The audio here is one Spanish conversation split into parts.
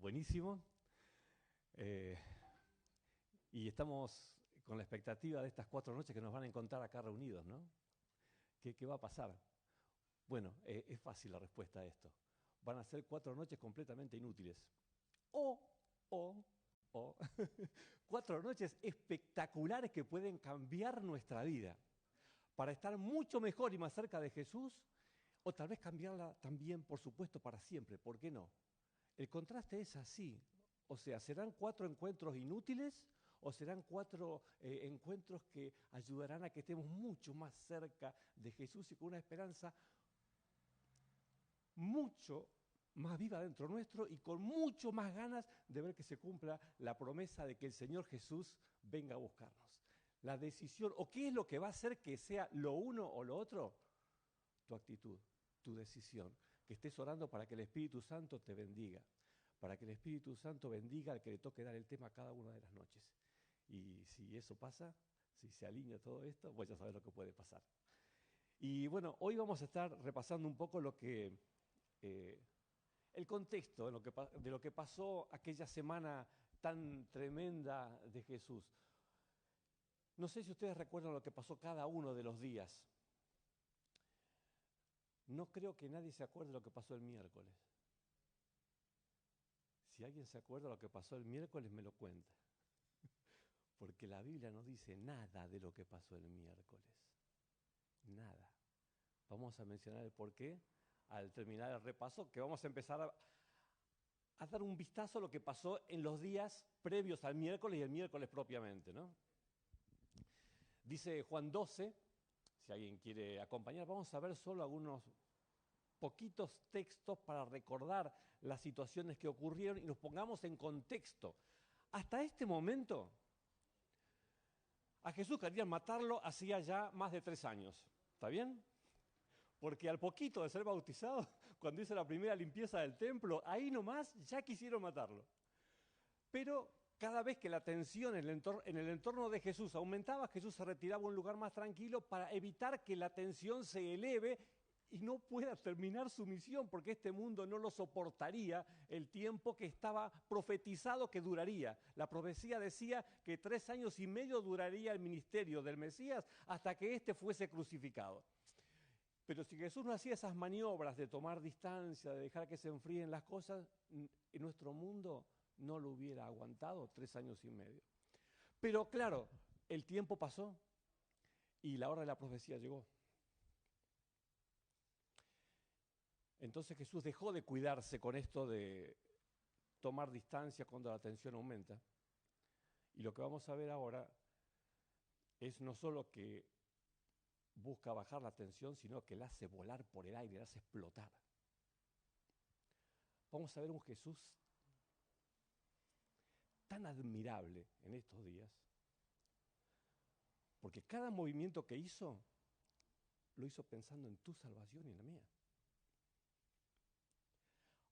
buenísimo. Eh, y estamos con la expectativa de estas 4 noches que nos van a encontrar acá reunidos, ¿no? ¿Qué va a pasar? Bueno, es fácil la respuesta a esto. Van a ser 4 noches completamente inútiles. O 4 noches espectaculares que pueden cambiar nuestra vida para estar mucho mejor y más cerca de Jesús, o tal vez cambiarla también, por supuesto, para siempre. ¿Por qué no? El contraste es así. O sea, ¿serán 4 encuentros inútiles o serán 4 encuentros que ayudarán a que estemos mucho más cerca de Jesús y con una esperanza mucho más viva dentro nuestro y con mucho más ganas de ver que se cumpla la promesa de que el Señor Jesús venga a buscarnos? La decisión, o qué es lo que va a hacer que sea lo uno o lo otro, tu actitud, tu decisión. Que estés orando para que el Espíritu Santo te bendiga, para que el Espíritu Santo bendiga al que le toque dar el tema cada una de las noches. Y si eso pasa, si se alinea todo esto, pues ya sabes lo que puede pasar. Y bueno, hoy vamos a estar repasando un poco lo que el contexto de lo que pasó aquella semana tan tremenda de Jesús. No sé si ustedes recuerdan lo que pasó cada uno de los días. No creo que nadie se acuerde de lo que pasó el miércoles. Si alguien se acuerda de lo que pasó el miércoles, me lo cuenta. Porque la Biblia no dice nada de lo que pasó el miércoles. Nada. Vamos a mencionar el porqué al terminar el repaso, que vamos a empezar a dar un vistazo a lo que pasó en los días previos al miércoles y el miércoles propiamente, ¿no? Dice Juan 12, si alguien quiere acompañar, vamos a ver solo algunos poquitos textos para recordar las situaciones que ocurrieron y nos pongamos en contexto. Hasta este momento, a Jesús querían matarlo hacía ya más de 3 años. ¿Está bien? Porque al poquito de ser bautizado, cuando hizo la primera limpieza del templo, ahí nomás ya quisieron matarlo. Pero cada vez que la tensión en el entorno de Jesús aumentaba, Jesús se retiraba a un lugar más tranquilo para evitar que la tensión se eleve y no pueda terminar su misión, porque este mundo no lo soportaría el tiempo que estaba profetizado que duraría. La profecía decía que 3 años y medio duraría el ministerio del Mesías hasta que éste fuese crucificado. Pero si Jesús no hacía esas maniobras de tomar distancia, de dejar que se enfríen las cosas, en nuestro mundo no lo hubiera aguantado 3 años y medio. Pero claro, el tiempo pasó y la hora de la profecía llegó. Entonces Jesús dejó de cuidarse con esto de tomar distancia cuando la tensión aumenta. Y lo que vamos a ver ahora es no solo que busca bajar la tensión, sino que la hace volar por el aire, la hace explotar. Vamos a ver un Jesús tan admirable en estos días, porque cada movimiento que hizo, lo hizo pensando en tu salvación y en la mía.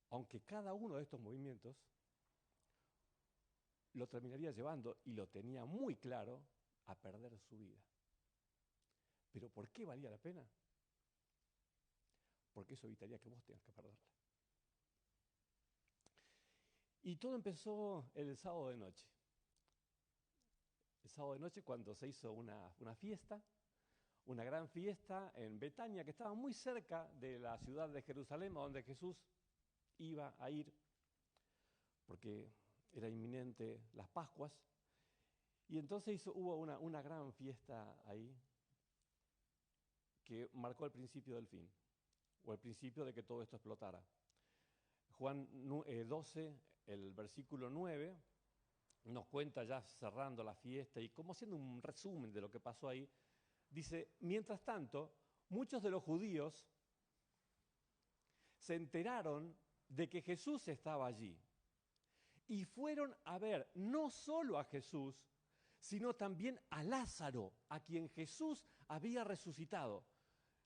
Aunque cada uno de estos movimientos lo terminaría llevando, y lo tenía muy claro, a perder su vida. ¿Pero por qué valía la pena? Porque eso evitaría que vos tengas que perderla. Y todo empezó el sábado de noche. El sábado de noche cuando se hizo una fiesta, una gran fiesta en Betania, que estaba muy cerca de la ciudad de Jerusalén, donde Jesús iba a ir, porque era inminente las Pascuas. Y entonces hubo una gran fiesta ahí, que marcó el principio del fin, o el principio de que todo esto explotara. Juan 12, el versículo 9, nos cuenta ya cerrando la fiesta y como haciendo un resumen de lo que pasó ahí, dice, mientras tanto, muchos de los judíos se enteraron de que Jesús estaba allí y fueron a ver no solo a Jesús, sino también a Lázaro, a quien Jesús había resucitado.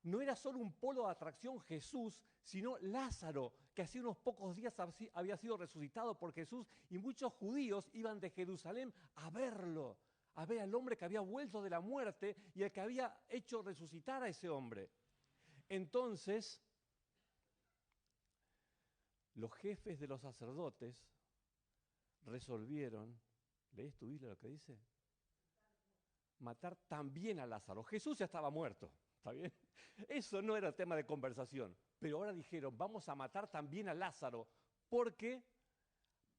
No era solo un polo de atracción Jesús, sino Lázaro, que hacía unos pocos días había sido resucitado por Jesús, y muchos judíos iban de Jerusalén a verlo, a ver al hombre que había vuelto de la muerte y el que había hecho resucitar a ese hombre. Entonces, los jefes de los sacerdotes resolvieron, ¿lees tu Biblia lo que dice? Matar también a Lázaro. Jesús ya estaba muerto, ¿está bien? Eso no era tema de conversación, pero ahora dijeron, vamos a matar también a Lázaro, porque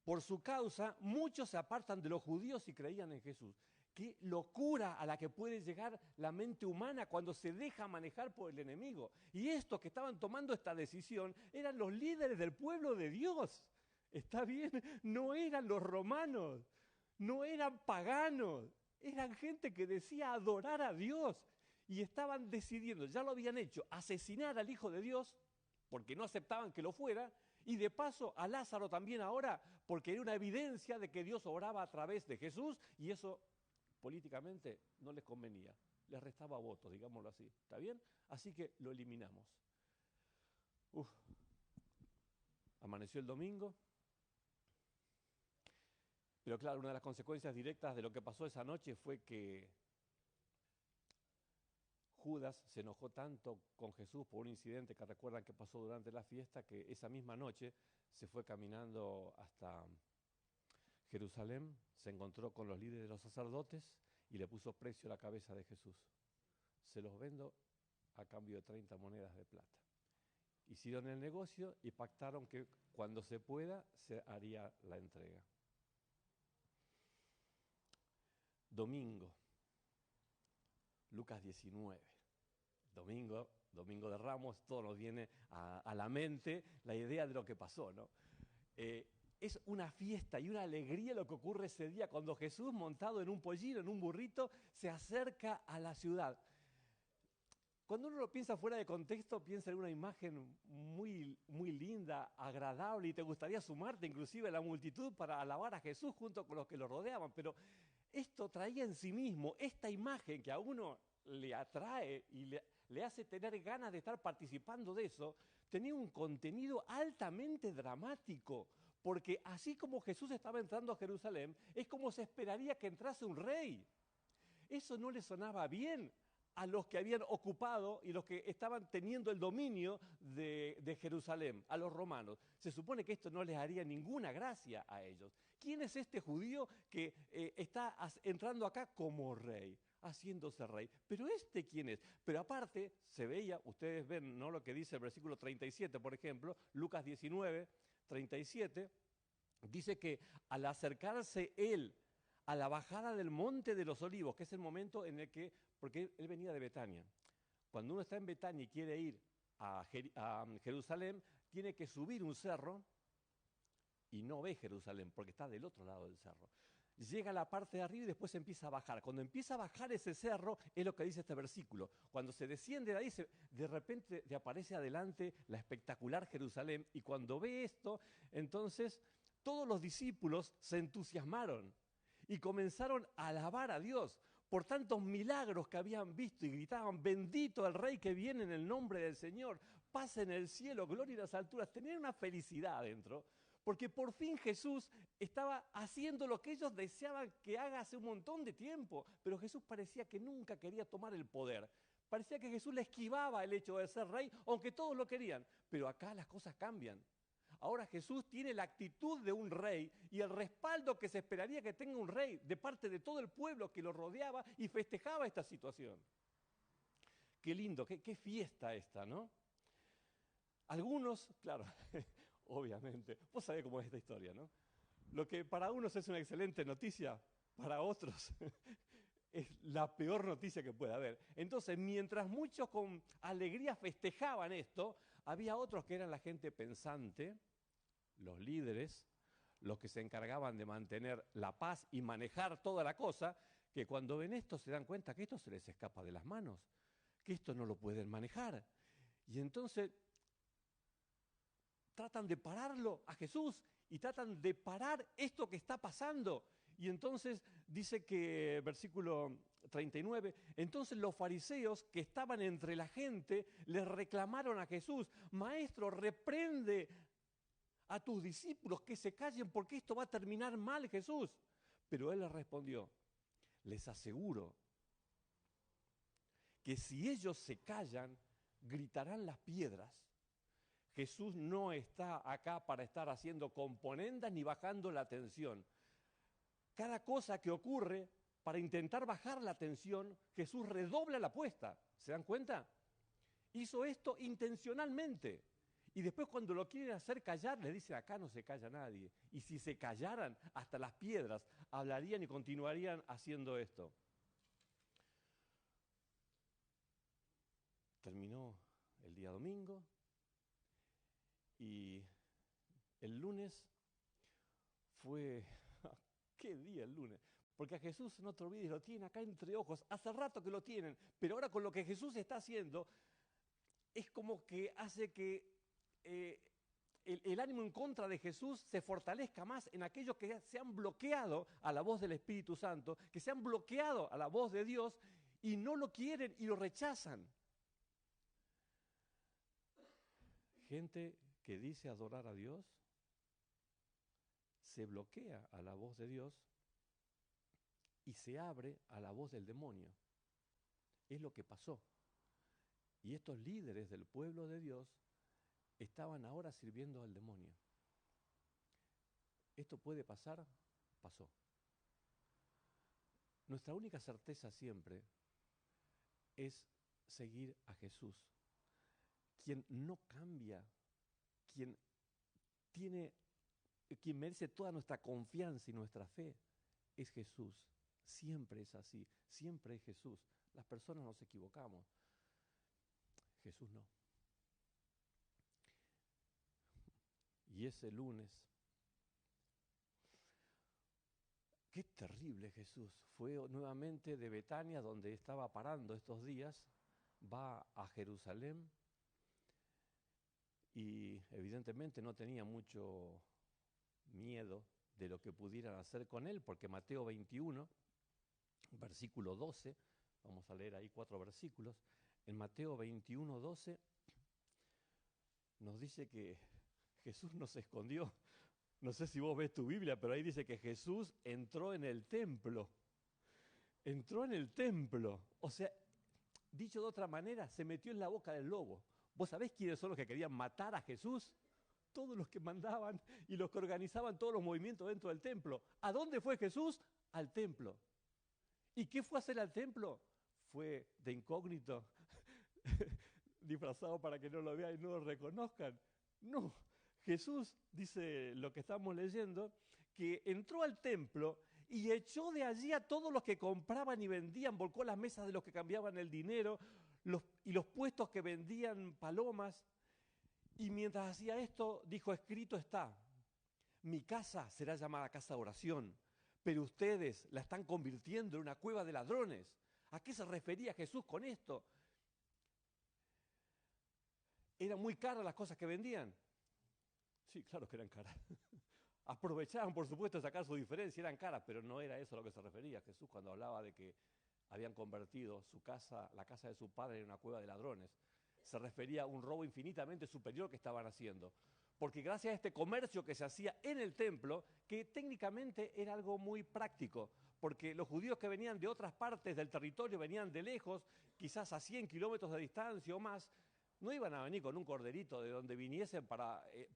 por su causa muchos se apartan de los judíos y creían en Jesús. Qué locura a la que puede llegar la mente humana cuando se deja manejar por el enemigo. Y estos que estaban tomando esta decisión eran los líderes del pueblo de Dios. ¿Está bien? No eran los romanos, no eran paganos, eran gente que decía adorar a Dios. Y estaban decidiendo, ya lo habían hecho, asesinar al Hijo de Dios, porque no aceptaban que lo fuera, y de paso a Lázaro también ahora, porque era una evidencia de que Dios obraba a través de Jesús, y eso políticamente no les convenía, les restaba votos, digámoslo así, ¿está bien? Así que lo eliminamos. Amaneció el domingo, pero claro, una de las consecuencias directas de lo que pasó esa noche fue que Judas se enojó tanto con Jesús por un incidente que recuerdan que pasó durante la fiesta, que esa misma noche se fue caminando hasta Jerusalén, se encontró con los líderes de los sacerdotes y le puso precio a la cabeza de Jesús. Se los vendo a cambio de 30 monedas de plata. Hicieron el negocio y pactaron que cuando se pueda se haría la entrega. Domingo, Lucas 19. Domingo de Ramos, todo nos viene a la mente la idea de lo que pasó, ¿no? Es una fiesta y una alegría lo que ocurre ese día cuando Jesús, montado en un pollino, en un burrito, se acerca a la ciudad. Cuando uno lo piensa fuera de contexto, piensa en una imagen muy, muy linda, agradable, y te gustaría sumarte inclusive a la multitud para alabar a Jesús junto con los que lo rodeaban, pero esto traía en sí mismo esta imagen que a uno le atrae y le hace tener ganas de estar participando de eso, tenía un contenido altamente dramático, porque así como Jesús estaba entrando a Jerusalén, es como se esperaría que entrase un rey. Eso no le sonaba bien a los que habían ocupado y los que estaban teniendo el dominio de Jerusalén, a los romanos. Se supone que esto no les haría ninguna gracia a ellos. ¿Quién es este judío que está entrando acá como rey, haciéndose rey? ¿Pero este quién es? Pero aparte, se veía, ustedes ven, ¿no?, lo que dice el versículo 37, por ejemplo, Lucas 19, 37, dice que al acercarse él a la bajada del Monte de los Olivos, que es el momento en el que, porque él venía de Betania. Cuando uno está en Betania y quiere ir a Jerusalén, tiene que subir un cerro y no ve Jerusalén, porque está del otro lado del cerro. Llega a la parte de arriba y después empieza a bajar. Cuando empieza a bajar ese cerro, es lo que dice este versículo. Cuando se desciende de ahí, de repente te aparece adelante la espectacular Jerusalén, y cuando ve esto, entonces todos los discípulos se entusiasmaron y comenzaron a alabar a Dios por tantos milagros que habían visto y gritaban, bendito el Rey que viene en el nombre del Señor, paz en el cielo, gloria en las alturas. Tenían una felicidad dentro, porque por fin Jesús estaba haciendo lo que ellos deseaban que haga hace un montón de tiempo, pero Jesús parecía que nunca quería tomar el poder. Parecía que Jesús le esquivaba el hecho de ser rey, aunque todos lo querían, pero acá las cosas cambian. Ahora Jesús tiene la actitud de un rey y el respaldo que se esperaría que tenga un rey de parte de todo el pueblo que lo rodeaba y festejaba esta situación. Qué lindo, qué fiesta esta, ¿no? Algunos, claro, obviamente, vos sabés cómo es esta historia, ¿no? Lo que para unos es una excelente noticia, para otros es la peor noticia que puede haber. Entonces, mientras muchos con alegría festejaban esto, había otros que eran la gente pensante, los líderes, los que se encargaban de mantener la paz y manejar toda la cosa, que cuando ven esto se dan cuenta que esto se les escapa de las manos, que esto no lo pueden manejar. Y entonces tratan de pararlo a Jesús y tratan de parar esto que está pasando. Y entonces dice que, versículo 39, entonces los fariseos que estaban entre la gente les reclamaron a Jesús, Maestro, reprende a tus discípulos que se callen porque esto va a terminar mal, Jesús. Pero él les respondió, les aseguro que si ellos se callan, gritarán las piedras. Jesús no está acá para estar haciendo componendas ni bajando la tensión. cada cosa que ocurre para intentar bajar la tensión, Jesús redobla la apuesta. ¿Se dan cuenta? Hizo esto intencionalmente. Y después cuando lo quieren hacer callar, le dice, acá no se calla nadie. Y si se callaran, hasta las piedras hablarían y continuarían haciendo esto. Terminó el día domingo y el lunes fue... ¿Qué día el lunes? Porque a Jesús, no te olvides, lo tienen acá entre ojos. Hace rato que lo tienen, pero ahora con lo que Jesús está haciendo, es como que hace que el ánimo en contra de Jesús se fortalezca más en aquellos que se han bloqueado a la voz del Espíritu Santo, que se han bloqueado a la voz de Dios y no lo quieren y lo rechazan. Gente que dice adorar a Dios, se bloquea a la voz de Dios y se abre a la voz del demonio. Es lo que pasó. Y estos líderes del pueblo de Dios estaban ahora sirviendo al demonio. ¿Esto puede pasar? Pasó. Nuestra única certeza siempre es seguir a Jesús. Quien no cambia, quien merece toda nuestra confianza y nuestra fe, es Jesús. Siempre es así, siempre es Jesús. Las personas nos equivocamos, Jesús no. Y ese lunes, qué terrible Jesús. Fue nuevamente de Betania, donde estaba parando estos días, va a Jerusalén y evidentemente no tenía mucho miedo de lo que pudieran hacer con él, porque Mateo 21, versículo 12, vamos a leer ahí 4 versículos, en Mateo 21, 12, nos dice que Jesús no se escondió. No sé si vos ves tu Biblia, pero ahí dice que Jesús entró en el templo. Entró en el templo. O sea, dicho de otra manera, se metió en la boca del lobo. ¿Vos sabés quiénes son los que querían matar a Jesús? Todos los que mandaban y los que organizaban todos los movimientos dentro del templo. ¿A dónde fue Jesús? Al templo. ¿Y qué fue a hacer al templo? Fue de incógnito, disfrazado para que no lo vean y no lo reconozcan. No, Jesús, dice lo que estamos leyendo, que entró al templo y echó de allí a todos los que compraban y vendían, volcó las mesas de los que cambiaban el dinero y los puestos que vendían palomas. Y mientras hacía esto, dijo, escrito está, mi casa será llamada casa de oración, pero ustedes la están convirtiendo en una cueva de ladrones. ¿A qué se refería Jesús con esto? ¿Eran muy caras las cosas que vendían? Sí, claro que eran caras. Aprovechaban, por supuesto, de sacar su diferencia, eran caras, pero no era eso a lo que se refería Jesús cuando hablaba de que habían convertido su casa, la casa de su padre, en una cueva de ladrones. Se refería a un robo infinitamente superior que estaban haciendo. Porque gracias a este comercio que se hacía en el templo, que técnicamente era algo muy práctico, porque los judíos que venían de otras partes del territorio, venían de lejos, quizás a 100 kilómetros de distancia o más, no iban a venir con un corderito de donde viniesen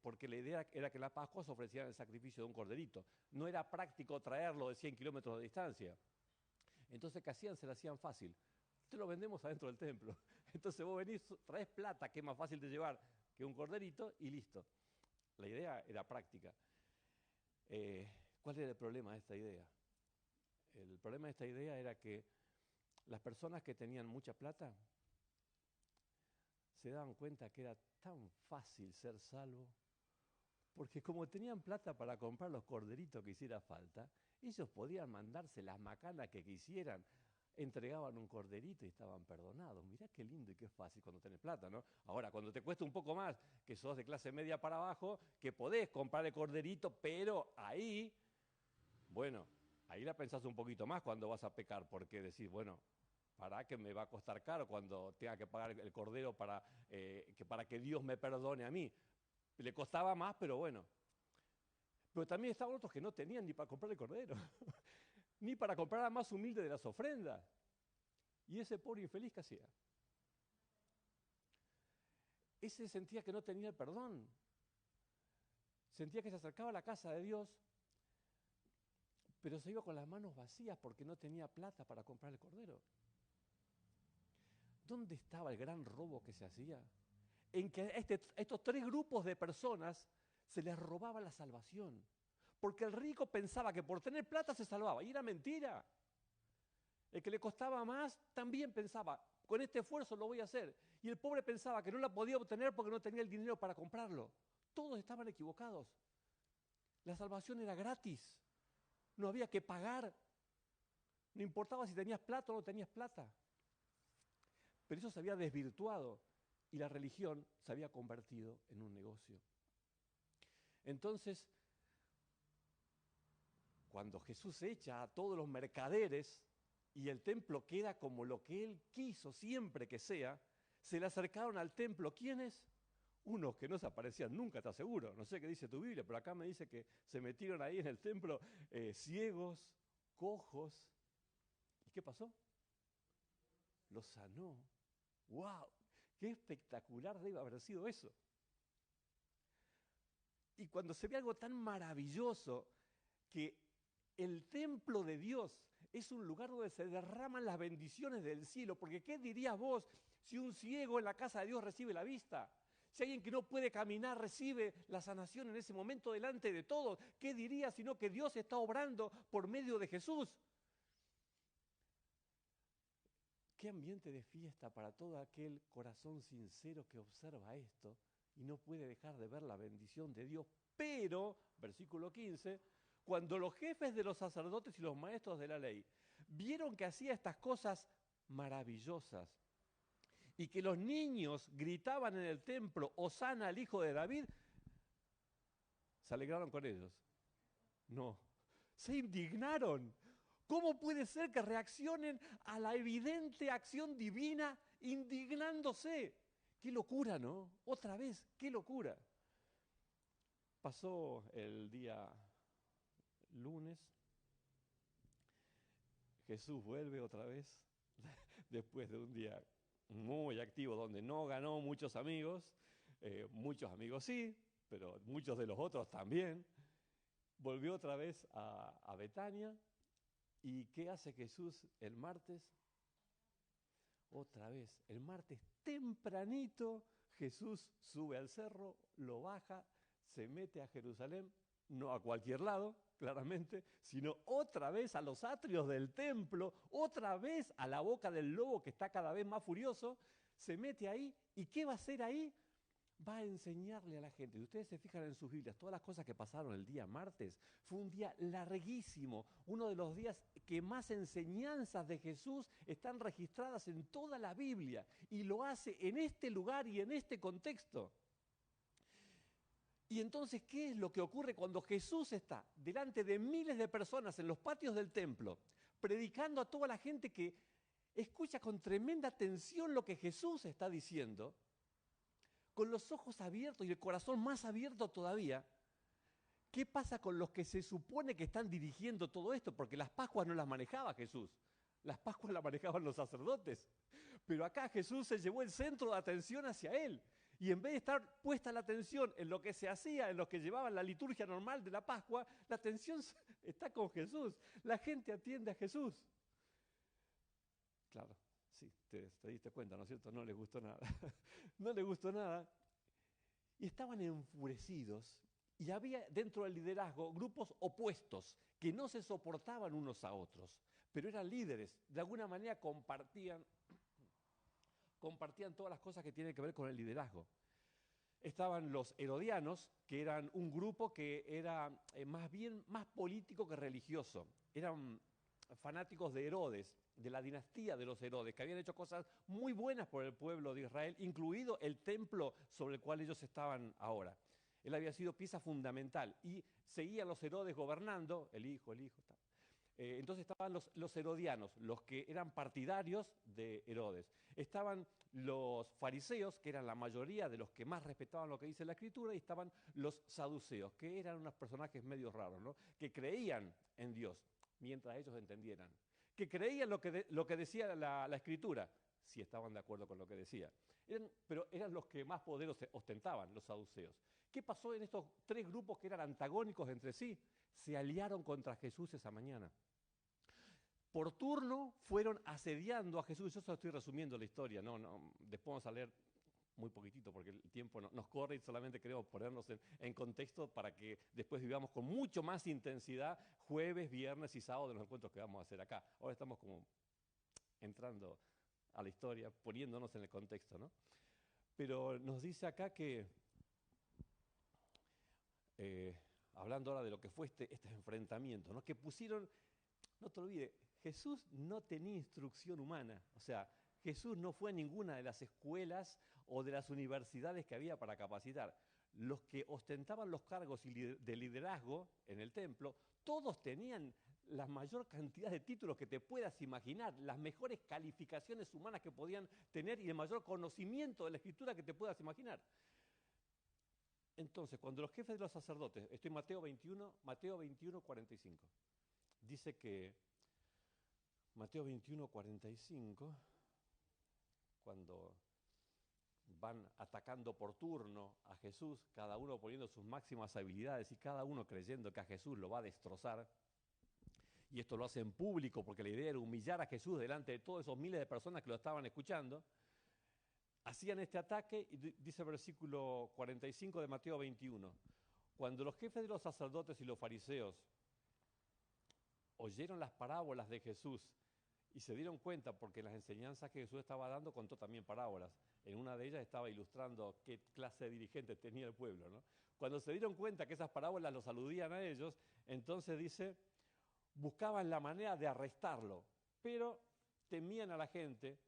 porque la idea era que en la Pascua se ofrecían el sacrificio de un corderito. No era práctico traerlo de 100 kilómetros de distancia. Entonces, ¿qué hacían? Se lo hacían fácil. Te lo vendemos adentro del templo. Entonces vos venís, traes plata, que es más fácil de llevar que un corderito, y listo. La idea era práctica. ¿Cuál era el problema de esta idea? El problema de esta idea era que las personas que tenían mucha plata se daban cuenta que era tan fácil ser salvo, porque como tenían plata para comprar los corderitos que hiciera falta, ellos podían mandarse las macanas que quisieran, entregaban un corderito y estaban perdonados. Mirá qué lindo y qué fácil cuando tenés plata, ¿no? Ahora, cuando te cuesta un poco más, que sos de clase media para abajo, que podés comprar el corderito, pero ahí, bueno, ahí la pensás un poquito más cuando vas a pecar, porque decís, bueno, ¿para qué me va a costar caro cuando tenga que pagar el cordero para que Dios me perdone a mí? Le costaba más, pero bueno. Pero también estaban otros que no tenían ni para comprar el cordero, ni para comprar la más humilde de las ofrendas. Y ese pobre infeliz, ¿qué hacía? Ese sentía que no tenía el perdón. Sentía que se acercaba a la casa de Dios, pero se iba con las manos vacías porque no tenía plata para comprar el cordero. ¿Dónde estaba el gran robo que se hacía? En que a estos tres grupos de personas se les robaba la salvación. Porque el rico pensaba que por tener plata se salvaba, y era mentira. El que le costaba más también pensaba, con este esfuerzo lo voy a hacer. Y el pobre pensaba que no la podía obtener porque no tenía el dinero para comprarlo. Todos estaban equivocados. La salvación era gratis. No había que pagar. No importaba si tenías plata o no tenías plata. Pero eso se había desvirtuado y la religión se había convertido en un negocio. Entonces, cuando Jesús echa a todos los mercaderes y el templo queda como lo que él quiso siempre que sea, se le acercaron al templo. ¿Quiénes? Unos que no se aparecían nunca, te aseguro. No sé qué dice tu Biblia, pero acá me dice que se metieron ahí en el templo ciegos, cojos. ¿Y qué pasó? Los sanó. ¡Wow! ¡Qué espectacular debe haber sido eso! Y cuando se ve algo tan maravilloso, que el templo de Dios es un lugar donde se derraman las bendiciones del cielo, porque ¿qué dirías vos si un ciego en la casa de Dios recibe la vista? Si alguien que no puede caminar recibe la sanación en ese momento delante de todos, ¿qué dirías sino que Dios está obrando por medio de Jesús? Qué ambiente de fiesta para todo aquel corazón sincero que observa esto y no puede dejar de ver la bendición de Dios. Pero, versículo 15, cuando los jefes de los sacerdotes y los maestros de la ley vieron que hacía estas cosas maravillosas y que los niños gritaban en el templo, Hosana al hijo de David, ¿se alegraron con ellos? No, se indignaron. ¿Cómo puede ser que reaccionen a la evidente acción divina indignándose? ¡Qué locura!, ¿no? Otra vez, ¡qué locura! Pasó el día lunes, Jesús vuelve otra vez, después de un día muy activo donde no ganó muchos amigos sí, pero muchos de los otros también. Volvió otra vez a Betania. ¿Y qué hace Jesús el martes? Otra vez, el martes tempranito, Jesús sube al cerro, lo baja, se mete a Jerusalén, no a cualquier lado, claramente, sino otra vez a los atrios del templo, otra vez a la boca del lobo que está cada vez más furioso, se mete ahí. ¿Y qué va a hacer ahí? Va a enseñarle a la gente. Si ustedes se fijan en sus Biblias, todas las cosas que pasaron el día martes, fue un día larguísimo, uno de los días que más enseñanzas de Jesús están registradas en toda la Biblia, y lo hace en este lugar y en este contexto. Y entonces, ¿qué es lo que ocurre cuando Jesús está delante de miles de personas en los patios del templo, predicando a toda la gente que escucha con tremenda atención lo que Jesús está diciendo? Con los ojos abiertos y el corazón más abierto todavía, ¿qué pasa con los que se supone que están dirigiendo todo esto? Porque las Pascuas no las manejaba Jesús, las Pascuas las manejaban los sacerdotes. Pero acá Jesús se llevó el centro de atención hacia él. Y en vez de estar puesta la atención en lo que se hacía, en los que llevaban la liturgia normal de la Pascua, la atención está con Jesús. La gente atiende a Jesús. Claro. Sí, te diste cuenta, ¿no es cierto? No les gustó nada. No les gustó nada. Y estaban enfurecidos. Y había dentro del liderazgo grupos opuestos que no se soportaban unos a otros, pero eran líderes. De alguna manera compartían todas las cosas que tienen que ver con el liderazgo. Estaban los herodianos, que eran un grupo que era más político que religioso. Eran fanáticos de Herodes, de la dinastía de los Herodes, que habían hecho cosas muy buenas por el pueblo de Israel, incluido el templo sobre el cual ellos estaban ahora. Él había sido pieza fundamental y seguían los Herodes gobernando, el hijo. Entonces estaban los herodianos, los que eran partidarios de Herodes. Estaban los fariseos, que eran la mayoría de los que más respetaban lo que dice la Escritura, y estaban los saduceos, que eran unos personajes medio raros, ¿no? Que creían en Dios, mientras ellos entendieran. Que creían lo que decía la Escritura, si estaban de acuerdo con lo que decía. Pero eran los que más poder ostentaban, los saduceos. ¿Qué pasó en estos tres grupos que eran antagónicos entre sí? Se aliaron contra Jesús esa mañana. Por turno fueron asediando a Jesús. Yo solo estoy resumiendo la historia, después vamos a leer muy poquitito porque el tiempo nos corre y solamente queremos ponernos en contexto para que después vivamos con mucho más intensidad jueves, viernes y sábado de los encuentros que vamos a hacer acá. Ahora estamos como entrando a la historia, poniéndonos en el contexto, ¿no? Pero nos dice acá que, hablando ahora de lo que fue este enfrentamiento, ¿no? Que pusieron, no te olvides, Jesús no tenía instrucción humana, o sea, Jesús no fue a ninguna de las escuelas o de las universidades que había para capacitar. Los que ostentaban los cargos de liderazgo en el templo, todos tenían la mayor cantidad de títulos que te puedas imaginar, las mejores calificaciones humanas que podían tener y el mayor conocimiento de la escritura que te puedas imaginar. Entonces, cuando los jefes de los sacerdotes, estoy en Mateo 21, 45, dice que Mateo 21, 45, cuando van atacando por turno a Jesús, cada uno poniendo sus máximas habilidades y cada uno creyendo que a Jesús lo va a destrozar, y esto lo hace en público porque la idea era humillar a Jesús delante de todos esos miles de personas que lo estaban escuchando, hacían este ataque, y dice el versículo 45 de Mateo 21, cuando los jefes de los sacerdotes y los fariseos oyeron las parábolas de Jesús y se dieron cuenta, porque las enseñanzas que Jesús estaba dando contó también parábolas. En una de ellas estaba ilustrando qué clase de dirigentes tenía el pueblo, ¿no? Cuando se dieron cuenta que esas parábolas los aludían a ellos, entonces dice, buscaban la manera de arrestarlo, pero temían a la gente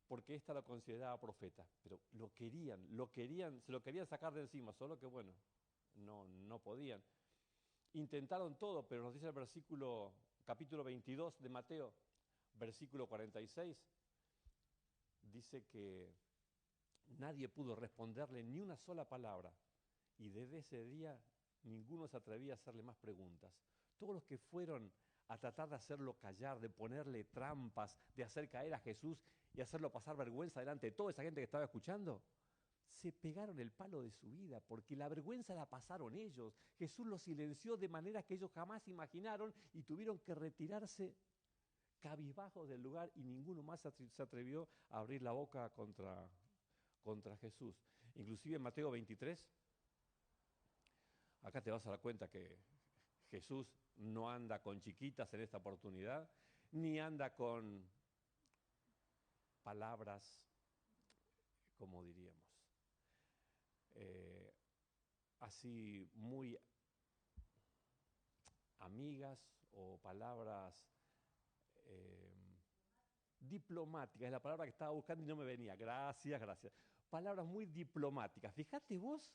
porque ésta lo consideraba profeta. Pero se lo querían sacar de encima, solo que bueno, no podían. Intentaron todo, pero nos dice el capítulo 22 de Mateo, versículo 46, dice que nadie pudo responderle ni una sola palabra, y desde ese día ninguno se atrevía a hacerle más preguntas. Todos los que fueron a tratar de hacerlo callar, de ponerle trampas, de hacer caer a Jesús y hacerlo pasar vergüenza delante de toda esa gente que estaba escuchando, se pegaron el palo de su vida, porque la vergüenza la pasaron ellos. Jesús los silenció de manera que ellos jamás imaginaron y tuvieron que retirarse cabizbajos del lugar y ninguno más se atrevió a abrir la boca contra Jesús. Inclusive en Mateo 23, acá te vas a dar cuenta que Jesús no anda con chiquitas en esta oportunidad, ni anda con palabras, como diríamos, así muy amigas o palabras diplomáticas, es la palabra que estaba buscando y no me venía. Gracias. Palabras muy diplomáticas. Fíjate vos,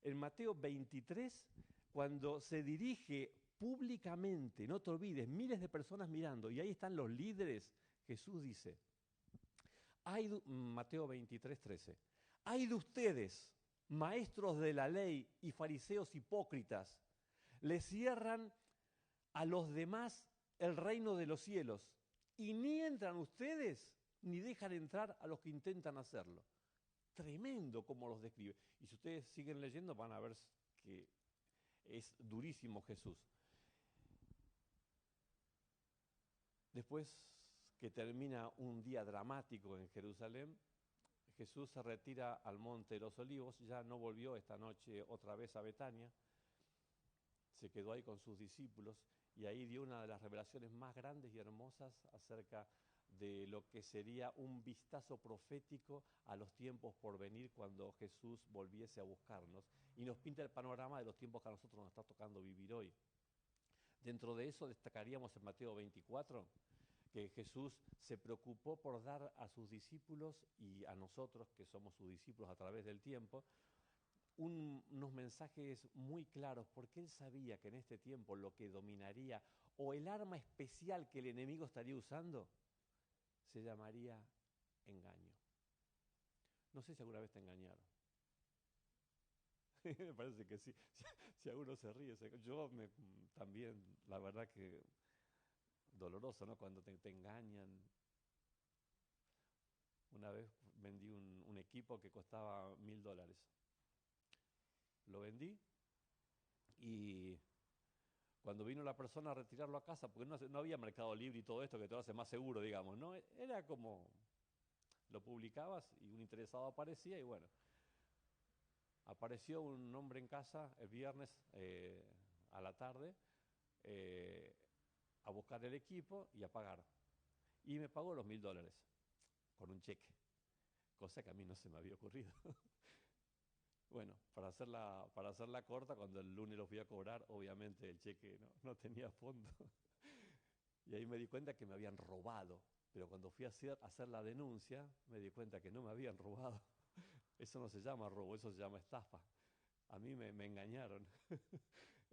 en Mateo 23, cuando se dirige públicamente, no te olvides, miles de personas mirando, y ahí están los líderes, Jesús dice, Mateo 23, 13, hay de ustedes, maestros de la ley y fariseos hipócritas, les cierran a los demás el reino de los cielos, y ni entran ustedes, ni dejan entrar a los que intentan hacerlo. Tremendo como los describe. Y si ustedes siguen leyendo van a ver que es durísimo Jesús. Después que termina un día dramático en Jerusalén, Jesús se retira al Monte de los Olivos, ya no volvió esta noche otra vez a Betania, se quedó ahí con sus discípulos y ahí dio una de las revelaciones más grandes y hermosas acerca de lo que sería un vistazo profético a los tiempos por venir cuando Jesús volviese a buscarnos y nos pinta el panorama de los tiempos que a nosotros nos está tocando vivir hoy. Dentro de eso destacaríamos en Mateo 24 que Jesús se preocupó por dar a sus discípulos y a nosotros, que somos sus discípulos a través del tiempo, unos mensajes muy claros, porque él sabía que en este tiempo lo que dominaría, o el arma especial que el enemigo estaría usando, se llamaría engaño. No sé si alguna vez te engañaron. Me parece que sí. Si alguno se ríe, también, la verdad que doloroso, ¿no? Cuando te engañan. Una vez vendí un equipo que costaba $1000. Lo vendí y cuando vino la persona a retirarlo a casa, porque no había Mercado Libre y todo esto que te lo hace más seguro, digamos, ¿no? Era como, lo publicabas y un interesado aparecía y bueno, apareció un hombre en casa el viernes a la tarde eh, a buscar el equipo y a pagar. Y me pagó los $1000 con un cheque, cosa que a mí no se me había ocurrido. Bueno, para hacerla corta, cuando el lunes los fui a cobrar, obviamente el cheque no tenía fondo. Y ahí me di cuenta que me habían robado. Pero cuando fui a hacer la denuncia, me di cuenta que no me habían robado. Eso no se llama robo, eso se llama estafa. A mí me engañaron.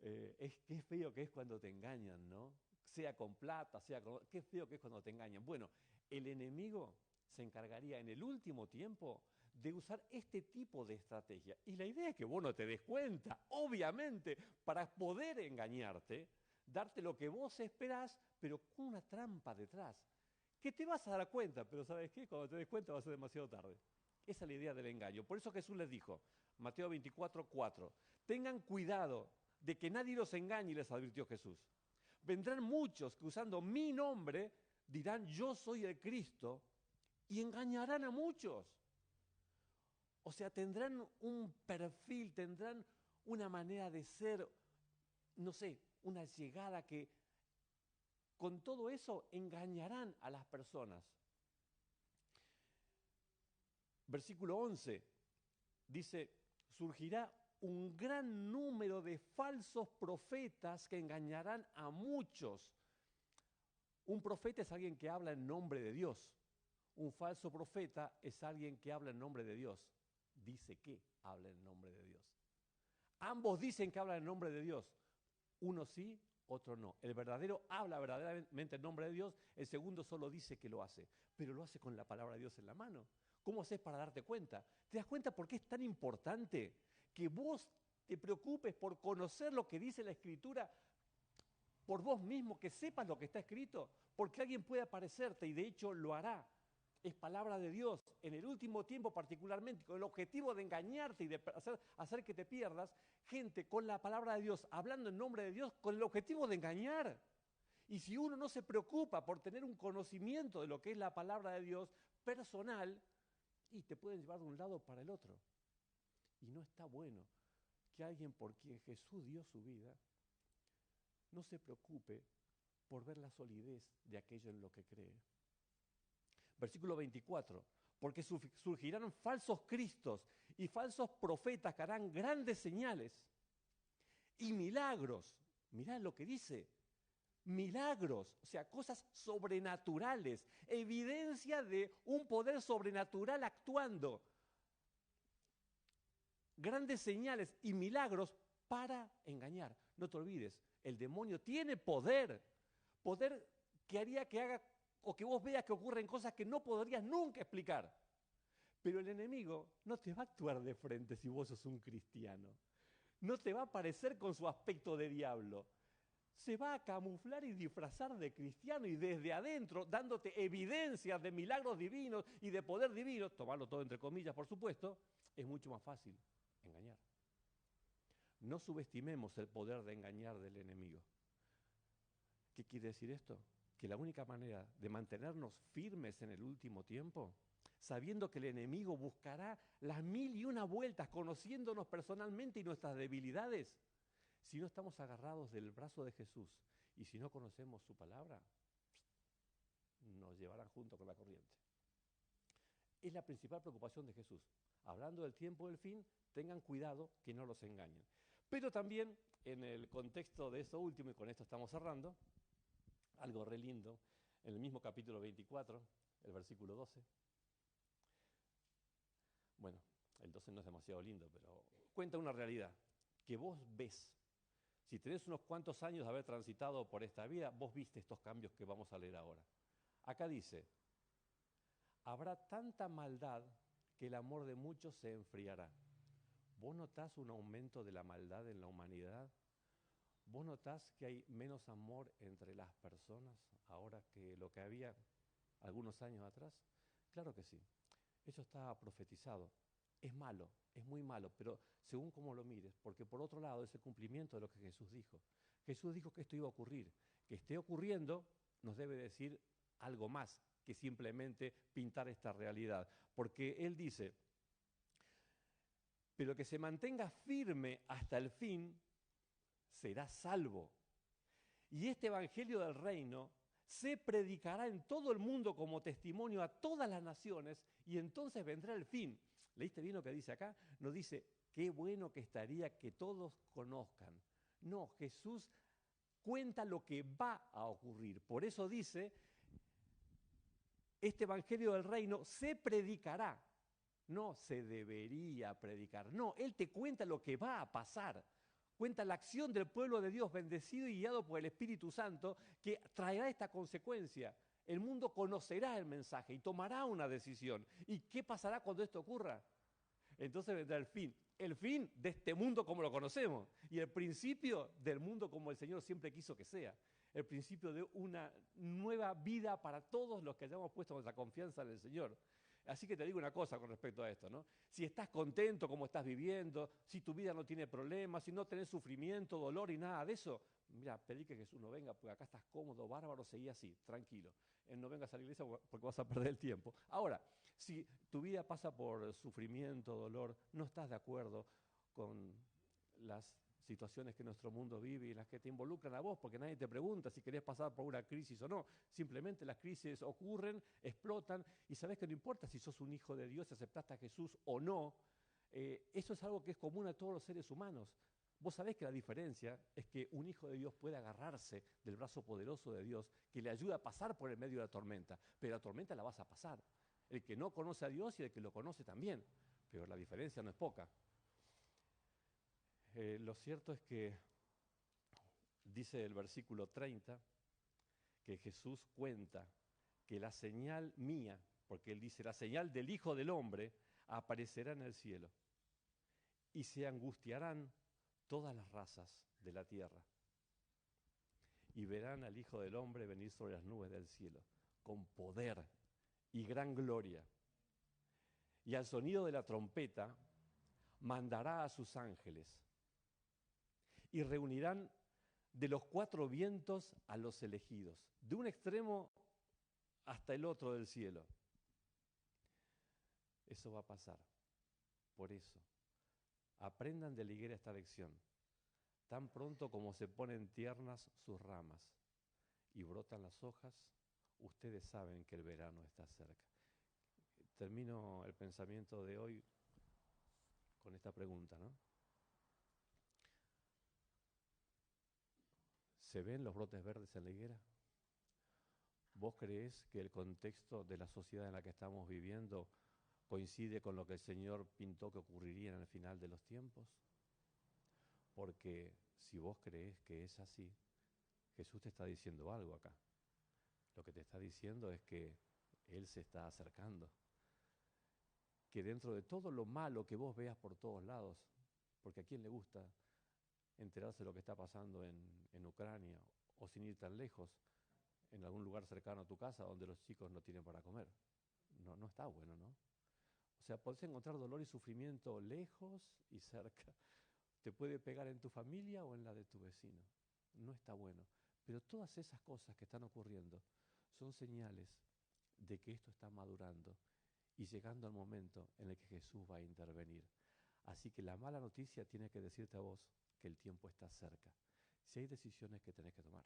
Qué feo que es cuando te engañan, ¿no? Sea con plata, sea con... Qué feo que es cuando te engañan. Bueno, el enemigo se encargaría en el último tiempo de usar este tipo de estrategia. Y la idea es que vos no te des cuenta, obviamente, para poder engañarte, darte lo que vos esperás, pero con una trampa detrás. Que te vas a dar cuenta, pero ¿sabes qué? Cuando te des cuenta va a ser demasiado tarde. Esa es la idea del engaño. Por eso Jesús les dijo, Mateo 24:4, tengan cuidado de que nadie los engañe, les advirtió Jesús. Vendrán muchos que usando mi nombre dirán yo soy el Cristo y engañarán a muchos. O sea, tendrán un perfil, tendrán una manera de ser, no sé, una llegada que con todo eso engañarán a las personas. Versículo 11 dice, surgirá un gran número de falsos profetas que engañarán a muchos. Un profeta es alguien que habla en nombre de Dios. Un falso profeta es alguien que habla en nombre de Dios. Dice que habla en nombre de Dios. Ambos dicen que hablan en nombre de Dios. Uno sí, otro no. El verdadero habla verdaderamente en nombre de Dios. El segundo solo dice que lo hace. Pero lo hace con la palabra de Dios en la mano. ¿Cómo haces para darte cuenta? ¿Te das cuenta por qué es tan importante que vos te preocupes por conocer lo que dice la Escritura por vos mismo, que sepas lo que está escrito? Porque alguien puede aparecerte y de hecho lo hará. Es palabra de Dios, en el último tiempo particularmente, con el objetivo de engañarte y de hacer que te pierdas, gente con la palabra de Dios, hablando en nombre de Dios, con el objetivo de engañar. Y si uno no se preocupa por tener un conocimiento de lo que es la palabra de Dios personal, y te pueden llevar de un lado para el otro. Y no está bueno que alguien por quien Jesús dio su vida no se preocupe por ver la solidez de aquello en lo que cree. Versículo 24, porque surgirán falsos cristos y falsos profetas que harán grandes señales y milagros. Mirá lo que dice, milagros, o sea, cosas sobrenaturales, evidencia de un poder sobrenatural actuando. Grandes señales y milagros para engañar. No te olvides, el demonio tiene poder que haría que haga o que vos veas que ocurren cosas que no podrías nunca explicar. Pero el enemigo no te va a actuar de frente si vos sos un cristiano. No te va a aparecer con su aspecto de diablo. Se va a camuflar y disfrazar de cristiano y desde adentro, dándote evidencias de milagros divinos y de poder divino, tomarlo todo entre comillas, por supuesto, es mucho más fácil engañar. No subestimemos el poder de engañar del enemigo. ¿Qué quiere decir esto? Que la única manera de mantenernos firmes en el último tiempo, sabiendo que el enemigo buscará las 1001 vueltas, conociéndonos personalmente y nuestras debilidades, si no estamos agarrados del brazo de Jesús y si no conocemos su palabra, nos llevarán junto con la corriente. Es la principal preocupación de Jesús. Hablando del tiempo del fin, tengan cuidado que no los engañen. Pero también, en el contexto de esto último, y con esto estamos cerrando, algo re lindo, en el mismo capítulo 24, el versículo 12. Bueno, el 12 no es demasiado lindo, pero cuenta una realidad que vos ves. Si tenés unos cuantos años de haber transitado por esta vida, vos viste estos cambios que vamos a leer ahora. Acá dice, habrá tanta maldad que el amor de muchos se enfriará. ¿Vos notás un aumento de la maldad en la humanidad? ¿Vos notás que hay menos amor entre las personas ahora que lo que había algunos años atrás? Claro que sí. Eso está profetizado. Es malo, es muy malo, pero según cómo lo mires, porque por otro lado es el cumplimiento de lo que Jesús dijo. Jesús dijo que esto iba a ocurrir. Que esté ocurriendo nos debe decir algo más que simplemente pintar esta realidad. Porque Él dice, pero que se mantenga firme hasta el fin, será salvo. Y este evangelio del reino se predicará en todo el mundo como testimonio a todas las naciones y entonces vendrá el fin. ¿Leíste bien lo que dice acá? No dice, qué bueno que estaría que todos conozcan. No, Jesús cuenta lo que va a ocurrir. Por eso dice, este evangelio del reino se predicará. No se debería predicar. No, Él te cuenta lo que va a pasar. Cuenta la acción del pueblo de Dios bendecido y guiado por el Espíritu Santo que traerá esta consecuencia. El mundo conocerá el mensaje y tomará una decisión. ¿Y qué pasará cuando esto ocurra? Entonces vendrá el fin de este mundo como lo conocemos y el principio del mundo como el Señor siempre quiso que sea. El principio de una nueva vida para todos los que hayamos puesto nuestra confianza en el Señor. Así que te digo una cosa con respecto a esto, ¿no? Si estás contento como estás viviendo, si tu vida no tiene problemas, si no tenés sufrimiento, dolor y nada de eso, mira, pedí que Jesús no venga porque acá estás cómodo, bárbaro, seguí así, tranquilo. Él no vengas a la iglesia porque vas a perder el tiempo. Ahora, si tu vida pasa por sufrimiento, dolor, no estás de acuerdo con las situaciones que nuestro mundo vive y las que te involucran a vos, porque nadie te pregunta si querés pasar por una crisis o no. Simplemente las crisis ocurren, explotan, y sabés que no importa si sos un hijo de Dios, si aceptaste a Jesús o no. Eso es algo que es común a todos los seres humanos. Vos sabés que la diferencia es que un hijo de Dios puede agarrarse del brazo poderoso de Dios que le ayuda a pasar por el medio de la tormenta, pero la tormenta la vas a pasar. El que no conoce a Dios y el que lo conoce también, pero la diferencia no es poca. Lo cierto es que dice el versículo 30 que Jesús cuenta que la señal mía, porque él dice, la señal del Hijo del Hombre aparecerá en el cielo y se angustiarán todas las razas de la tierra y verán al Hijo del Hombre venir sobre las nubes del cielo con poder y gran gloria. Y al sonido de la trompeta mandará a sus ángeles y reunirán de los cuatro vientos a los elegidos, de un extremo hasta el otro del cielo. Eso va a pasar. Por eso, aprendan de la higuera esta lección. Tan pronto como se ponen tiernas sus ramas y brotan las hojas, ustedes saben que el verano está cerca. Termino el pensamiento de hoy con esta pregunta, ¿no? ¿Se ven los brotes verdes en la higuera? ¿Vos creés que el contexto de la sociedad en la que estamos viviendo coincide con lo que el Señor pintó que ocurriría en el final de los tiempos? Porque si vos creés que es así, Jesús te está diciendo algo acá. Lo que te está diciendo es que Él se está acercando. Que dentro de todo lo malo que vos veas por todos lados, porque a quién le gusta enterarse de lo que está pasando en Ucrania, o sin ir tan lejos, en algún lugar cercano a tu casa donde los chicos no tienen para comer. No está bueno, ¿no? O sea, podés encontrar dolor y sufrimiento lejos y cerca. Te puede pegar en tu familia o en la de tu vecino. No está bueno. Pero todas esas cosas que están ocurriendo son señales de que esto está madurando y llegando al momento en el que Jesús va a intervenir. Así que la mala noticia tiene que decirte a vos que el tiempo está cerca. Si hay decisiones que tenés que tomar.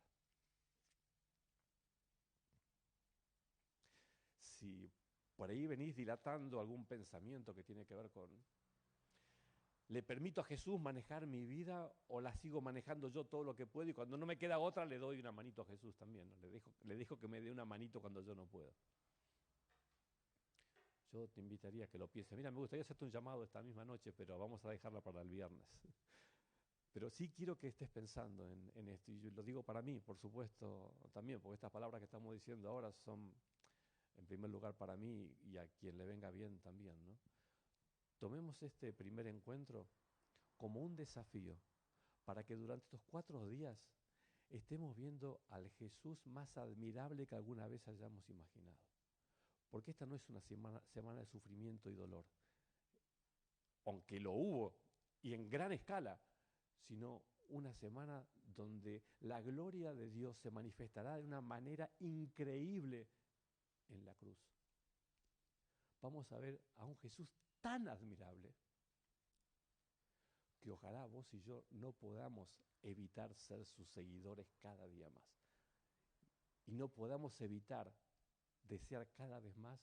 Si por ahí venís dilatando algún pensamiento que tiene que ver con, ¿le permito a Jesús manejar mi vida o la sigo manejando yo todo lo que puedo y cuando no me queda otra le doy una manito a Jesús también, ¿no? Le dejo que me dé una manito cuando yo no puedo? Yo te invitaría a que lo pienses. Mira, me gustaría hacerte un llamado esta misma noche, pero vamos a dejarla para el viernes. Pero sí quiero que estés pensando en esto, y yo lo digo para mí, por supuesto, también, porque estas palabras que estamos diciendo ahora son, en primer lugar, para mí y a quien le venga bien también, ¿no? Tomemos este primer encuentro como un desafío para que durante estos 4 días estemos viendo al Jesús más admirable que alguna vez hayamos imaginado. Porque esta no es una semana de sufrimiento y dolor, aunque lo hubo, y en gran escala, sino una semana donde la gloria de Dios se manifestará de una manera increíble en la cruz. Vamos a ver a un Jesús tan admirable que ojalá vos y yo no podamos evitar ser sus seguidores cada día más. Y no podamos evitar desear cada vez más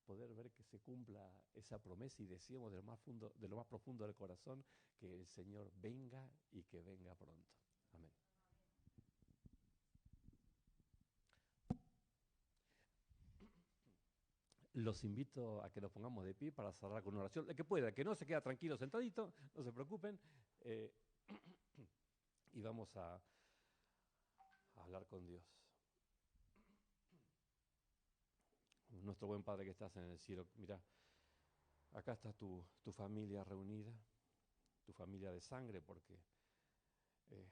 poder ver que se cumpla esa promesa y deseamos de lo más profundo del corazón que el Señor venga y que venga pronto. Amén. Los invito a que nos pongamos de pie para cerrar con una oración. El que pueda, el que no se queda tranquilo sentadito, no se preocupen. Y vamos a hablar con Dios. Nuestro buen Padre que estás en el cielo, mira, acá está tu familia reunida, tu familia de sangre, porque eh,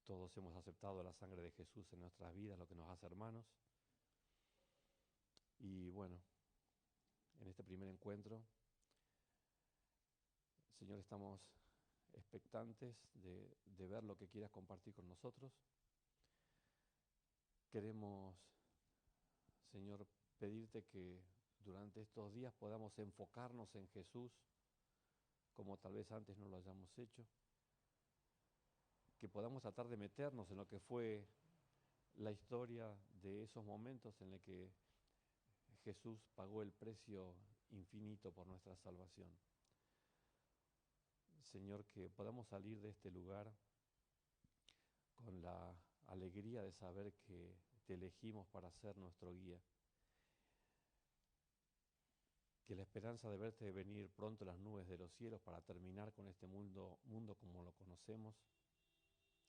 todos hemos aceptado la sangre de Jesús en nuestras vidas, lo que nos hace hermanos. Y bueno, en este primer encuentro, Señor, estamos expectantes de ver lo que quieras compartir con nosotros. Queremos, Señor, pedirte que durante estos días podamos enfocarnos en Jesús, como tal vez antes no lo hayamos hecho. Que podamos tratar de meternos en lo que fue la historia de esos momentos en los que Jesús pagó el precio infinito por nuestra salvación. Señor, que podamos salir de este lugar con la alegría de saber que te elegimos para ser nuestro guía. Que la esperanza de verte venir pronto en las nubes de los cielos para terminar con este mundo como lo conocemos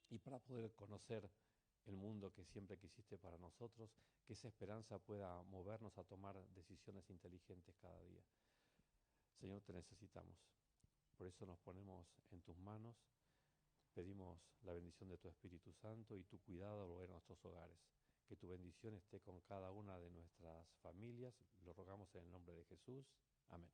y para poder conocer el mundo que siempre quisiste para nosotros, que esa esperanza pueda movernos a tomar decisiones inteligentes cada día. Señor, te necesitamos. Por eso nos ponemos en tus manos, pedimos la bendición de tu Espíritu Santo y tu cuidado en nuestros hogares. Que tu bendición esté con cada una de nuestras familias. Lo rogamos en el nombre de Jesús. Amén.